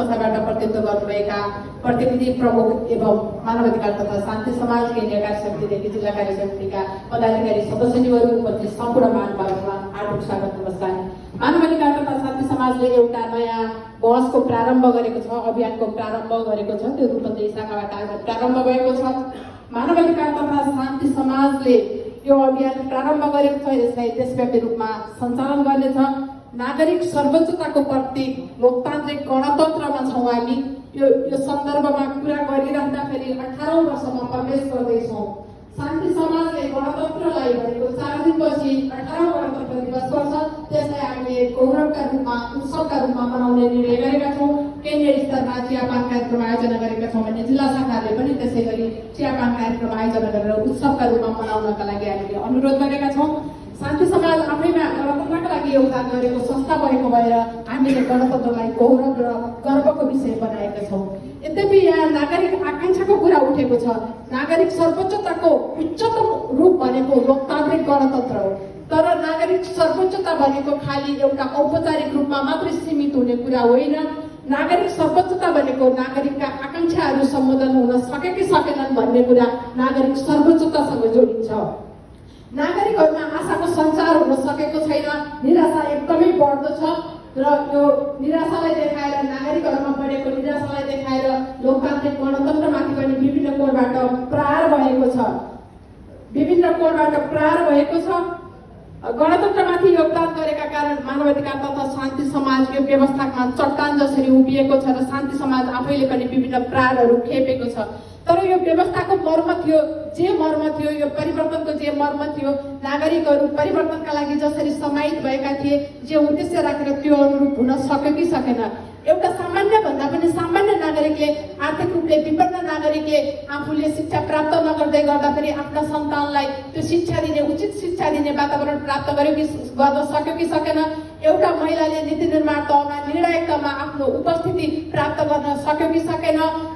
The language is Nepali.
संस्थाबाट प्रतिनिधित्व गर्नुभएका प्रतिनिधि प्रमुख एवं मानवाधिकार तथा शान्ति समाज केन्द्रीय कार्य समितिदेखि जिल्ला कार्य समितिका पदाधिकारी सदस्यहरू उपस्थित सम्पूर्ण महानुभावमा हार्दिक स्वागत नमस्कार। मानवाधिकार तथा शान्ति समाजले एउटा नयाँ बहसको प्रारम्भ गरेको छ, अभियानको प्रारम्भ गरेको छ। त्यो रूपन्देही शाखाबाट आज प्रारम्भ भएको छ। मानवाधिकार तथा शान्ति समाजले यो अभियान प्रारम्भ गरेको छ। यसलाई देशव्यापी रूपमा सञ्चालन गर्नेछ। नागरिक सर्वोच्चताको प्रतीक लोकतान्त्रिक गणतन्त्रमा छौँ हामी। यो सन्दर्भमा कुरा गरिरहँदाखेरि 18औं वर्षमा प्रवेश गर्दैछौँ। शान्ति समाजले गणतन्त्रलाई भनेको 4 दिनपछि 18औं गणतन्त्र दिवस पर्छ। त्यसलाई हामीले गौरवका रूपमा उत्सवका रूपमा मनाउने निर्णय गरेका छौँ। केन्द्रीय स्तरमा चियापान कार्यक्रम आयोजना गरेका छौँ भने जिल्ला शाखाले पनि त्यसै गरी चियापान कार्यक्रम आयोजना गरेर उत्सवका रूपमा मनाउनका लागि हामीले अनुरोध गरेका छौँ। शान्ति समाज आफैमा गणतन्त्रका लागि योगदान गरेको संस्था भएको भएर हामीले गणतन्त्रलाई गौरव र गर्वको विषय बनाएका छौँ। यद्यपि यहाँ नागरिक आकांक्षाको कुरा उठेको छ। नागरिक सर्वोच्चताको उच्चतम रूप भनेको लोकतान्त्रिक गणतन्त्र हो। तर नागरिक सर्वोच्चता भनेको खालि एउटा औपचारिक रूपमा मात्रै सीमित हुने कुरा होइन। नागरिक सर्वोच्चता भनेको नागरिकका आकांक्षाहरू सम्बोधन हुन सके कि सकेनन् भन्ने कुरा नागरिक सर्वोच्चतासँग जोडिन्छ। नागरिकहरूमा आशाको सञ्चार हुन सकेको छैन। निराशा एकदमै बढ्दो छ र यो निराशालाई देखाएर नागरिकहरूमा बढेको निराशालाई देखाएर लोकतान्त्रिक गणतन्त्रमाथि पनि विभिन्न कोणबाट प्रहार भएको छ। गणतन्त्रमाथि योगदान गरेका कारण मानवाधिकार तथा शान्ति समाज यो व्यवस्थामा चट्टान जसरी उभिएको छ र शान्ति समाज आफैले पनि विभिन्न प्रहारहरू खेपेको छ। तर यो व्यवस्थाको मर्म थियो, यो परिवर्तनको जे मर्म थियो, नागरिकहरू परिवर्तनका लागि जसरी समाहित भएका थिए, जे उद्देश्य राखेर त्यो अनुरूप हुन सक्यो कि सकेन। एउटा सामान्य भन्दा पनि सामान्य नागरिकले, आर्थिक रूपले विपन्न नागरिकले आफूले शिक्षा प्राप्त नगर्दै गर्दाखेरि आफ्ना सन्तानलाई त्यो शिक्षा दिने, उचित शिक्षा दिने वातावरण प्राप्त गर्न सक्यो कि सकेन। एउटा महिलाले नीति निर्माण तहमा, निर्णायक तहमा आफ्नो उपस्थिति प्राप्त गर्न सक्यो कि सकेन।